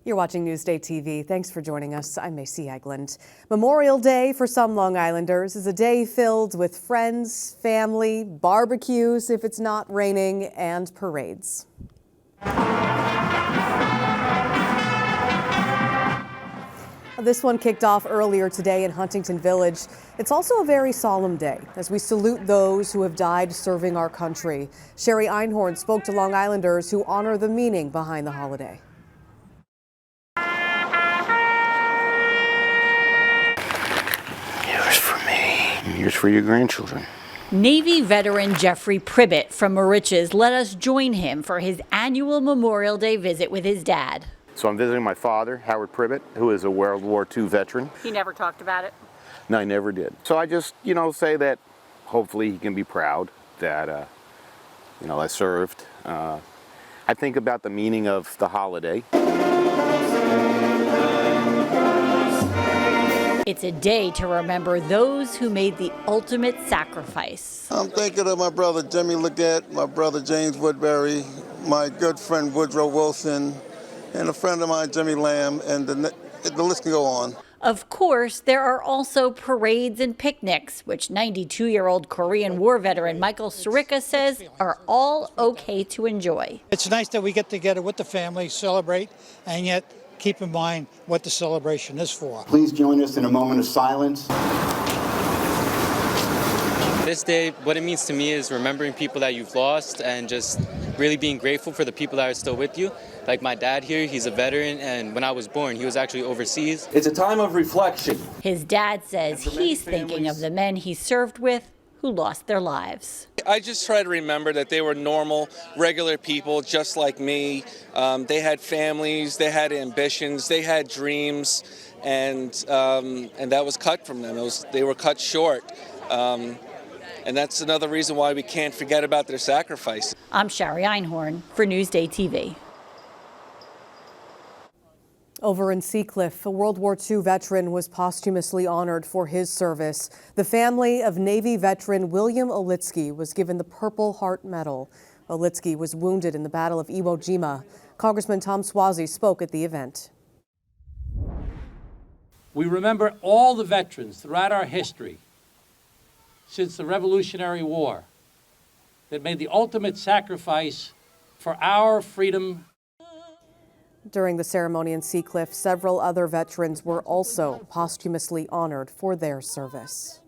You're watching Newsday TV. Thanks for joining us. I'm Macy Eglund. Memorial Day for some Long Islanders is a day filled with friends, family, barbecues if it's not raining, and parades. This one kicked off earlier today in Huntington Village. It's also a very solemn day as we salute those who have died serving our country. Sherry Einhorn spoke to Long Islanders who honor the meaning behind the holiday. Yours for me, yours for your grandchildren. Navy veteran Jeffrey Pribbett from Moriches let us join him for his annual Memorial Day visit with his dad. So I'm visiting my father, Howard Pribbett, who is a World War II veteran. He never talked about it? No, I never did. So I just, say that hopefully he can be proud that, I served. I think about the meaning of the holiday. It's a day to remember those who made the ultimate sacrifice. I'm thinking of my brother Jimmy Leggett, my brother James Woodbury, my good friend Woodrow Wilson, and a friend of mine, Jimmy Lamb, and the list can go on. Of course, there are also parades and picnics, which 92-year-old Korean War veteran Michael Sirica says are all okay to enjoy. It's nice that we get together with the family, celebrate, and yet keep in mind what the celebration is for. Please join us in a moment of silence. This day, what it means to me is remembering people that you've lost and just really being grateful for the people that are still with you. Like my dad here, he's a veteran, and when I was born, he was actually overseas. It's a time of reflection. His dad says he's thinking of the men he served with who lost their lives. I just try to remember that they were normal, regular people just like me. They had families, they had ambitions, they had dreams, and that was cut from them. They were cut short. And that's another reason why we can't forget about their sacrifice. I'm Sherry Einhorn for Newsday TV. Over in Seacliff, a World War II veteran was posthumously honored for his service. The family of Navy veteran William Olitsky was given the Purple Heart Medal. Olitsky was wounded in the Battle of Iwo Jima. Congressman Tom Suozzi spoke at the event. We remember all the veterans throughout our history since the Revolutionary War that made the ultimate sacrifice for our freedom. During the ceremony in Seacliff, several other veterans were also posthumously honored for their service.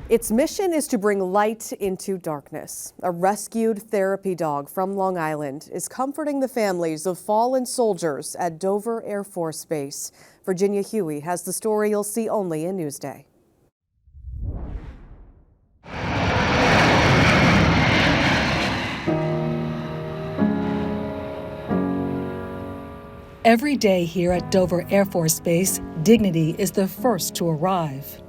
Its mission is to bring light into darkness. A rescued therapy dog from Long Island is comforting the families of fallen soldiers at Dover Air Force Base. Virginia Huey has the story you'll see only in Newsday. Every day here at Dover Air Force Base, dignity is the first to arrive.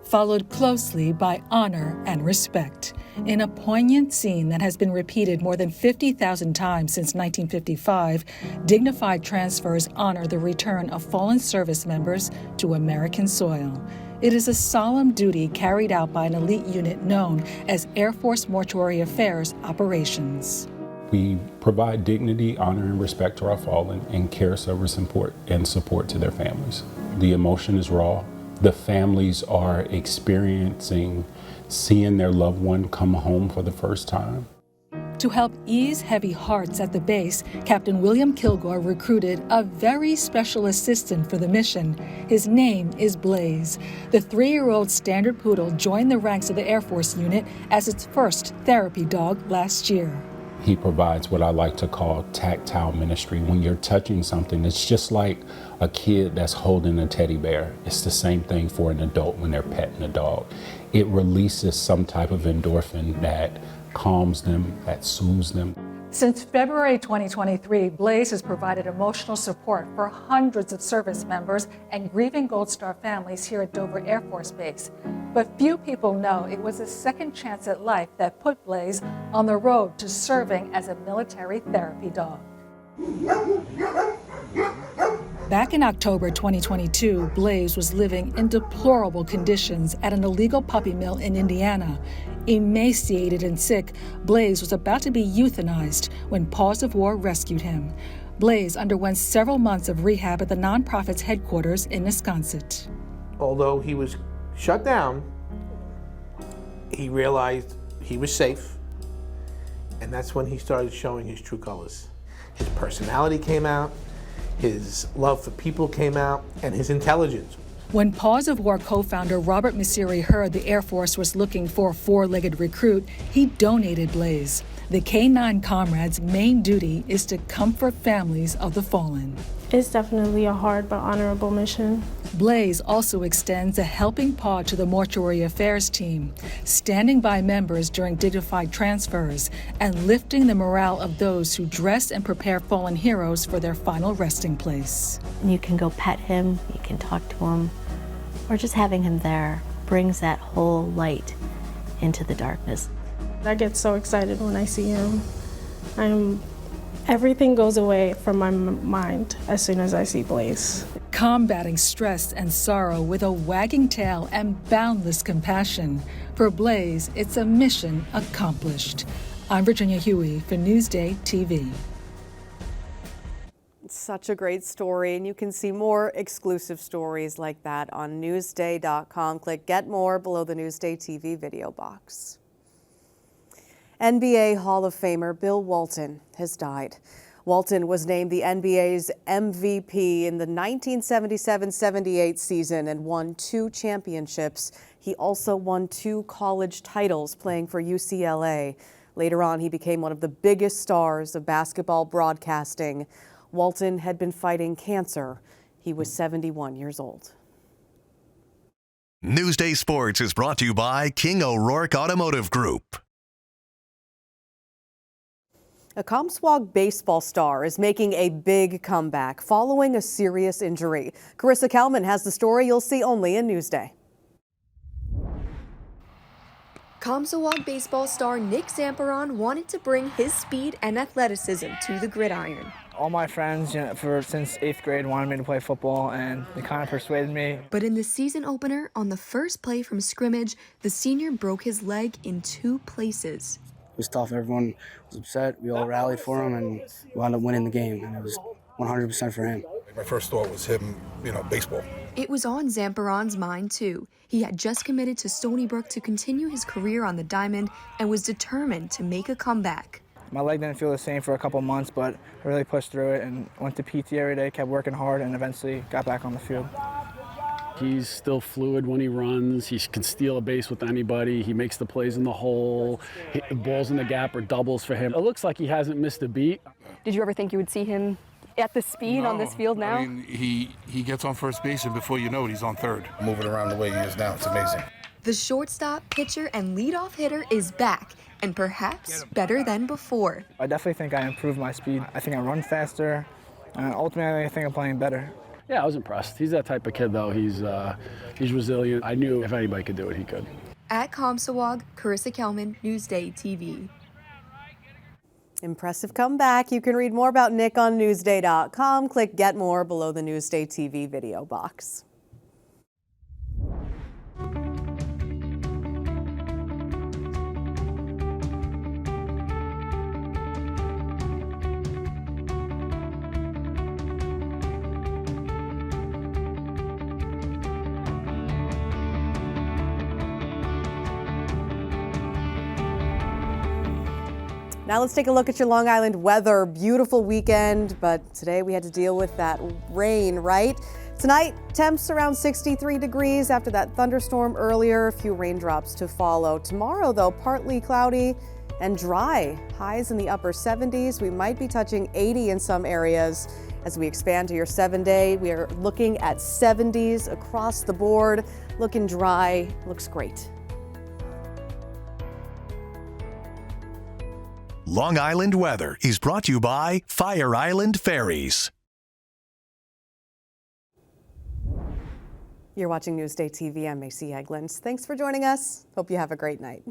Followed closely by honor and respect, in a poignant scene that has been repeated more than 50,000 times since 1955, dignified transfers honor the return of fallen service members to American soil. It is a solemn duty carried out by an elite unit known as Air Force Mortuary Affairs Operations. We provide dignity, honor, and respect to our fallen and care, service, and support to their families. The emotion is raw. The families are experiencing seeing their loved one come home for the first time. To help ease heavy hearts at the base, Captain William Kilgore recruited a very special assistant for the mission. His name is Blaze. The 3-year-old standard poodle joined the ranks of the Air Force unit as its first therapy dog last year. He provides what I like to call tactile ministry. When you're touching something, it's just like a kid that's holding a teddy bear. It's the same thing for an adult when they're petting a dog. It releases some type of endorphin that calms them, that soothes them. Since February 2023, Blaze has provided emotional support for hundreds of service members and grieving Gold Star families here at Dover Air Force Base. But few people know it was a second chance at life that put Blaze on the road to serving as a military therapy dog. Back in October 2022, Blaze was living in deplorable conditions at an illegal puppy mill in Indiana. Emaciated and sick, Blaze was about to be euthanized when Paws of War rescued him. Blaze underwent several months of rehab at the nonprofit's headquarters in Wisconsin. Although he was shut down, he realized he was safe, and that's when he started showing his true colors. His personality came out, his love for people came out, and his intelligence. When Paws of War co-founder Robert Messeri heard the Air Force was looking for a four-legged recruit, he donated Blaze. The K-9 comrade's main duty is to comfort families of the fallen. It's definitely a hard but honorable mission. Blaze also extends a helping paw to the mortuary affairs team, standing by members during dignified transfers and lifting the morale of those who dress and prepare fallen heroes for their final resting place. You can go pet him, you can talk to him, or just having him there brings that whole light into the darkness. I get so excited when I see him. Everything goes away from my mind as soon as I see Blaze. Combating stress and sorrow with a wagging tail and boundless compassion. For Blaze, it's a mission accomplished. I'm Virginia Huey for Newsday TV. Such a great story, and you can see more exclusive stories like that on Newsday.com. Click Get More below the Newsday TV video box. NBA Hall of Famer Bill Walton has died. Walton was named the NBA's MVP in the 1977-78 season and won 2 championships. He also won 2 college titles playing for UCLA. Later on, he became one of the biggest stars of basketball broadcasting. Walton had been fighting cancer. He was 71 years old. Newsday Sports is brought to you by King O'Rourke Automotive Group. A Comstock baseball star is making a big comeback following a serious injury. Carissa Kelman has the story you'll see only in Newsday. Comstock baseball star Nick Zamperon wanted to bring his speed and athleticism to the gridiron. All my friends, since 8th grade wanted me to play football, and they kind of persuaded me. But in the season opener, on the first play from scrimmage, the senior broke his leg in 2 places. It was tough. Everyone was upset. We all rallied for him, and we wound up winning the game. And it was 100% for him. My first thought was him, baseball. It was on Zamperon's mind, too. He had just committed to Stony Brook to continue his career on the diamond and was determined to make a comeback. My leg didn't feel the same for a couple months, but I really pushed through it and went to PT every day, kept working hard, and eventually got back on the field. He's still fluid when he runs. He can steal a base with anybody. He makes the plays in the hole. The balls in the gap are doubles for him. It looks like he hasn't missed a beat. Did you ever think you would see him at the speed on this field now? I mean, he gets on first base, and before you know it, he's on third. Moving around the way he is now, it's amazing. The shortstop, pitcher, and leadoff hitter is back, and perhaps better than before. I definitely think I improved my speed. I think I run faster, and ultimately I think I'm playing better. Yeah, I was impressed. He's that type of kid, though. He's resilient. I knew if anybody could do it, he could. At Comstock, Carissa Kelman, Newsday TV. Impressive comeback. You can read more about Nick on Newsday.com. Click Get More below the Newsday TV video box. Now let's take a look at your Long Island weather. Beautiful weekend, but today we had to deal with that rain, right? Tonight, temps around 63 degrees after that thunderstorm earlier. A few raindrops to follow. Tomorrow, though, partly cloudy and dry. Highs in the upper 70s. We might be touching 80 in some areas. As we expand to your 7-day, we are looking at 70s across the board. Looking dry. Looks great. Long Island weather is brought to you by Fire Island Ferries. You're watching Newsday TV. I'm Macy Eglins. Thanks for joining us. Hope you have a great night.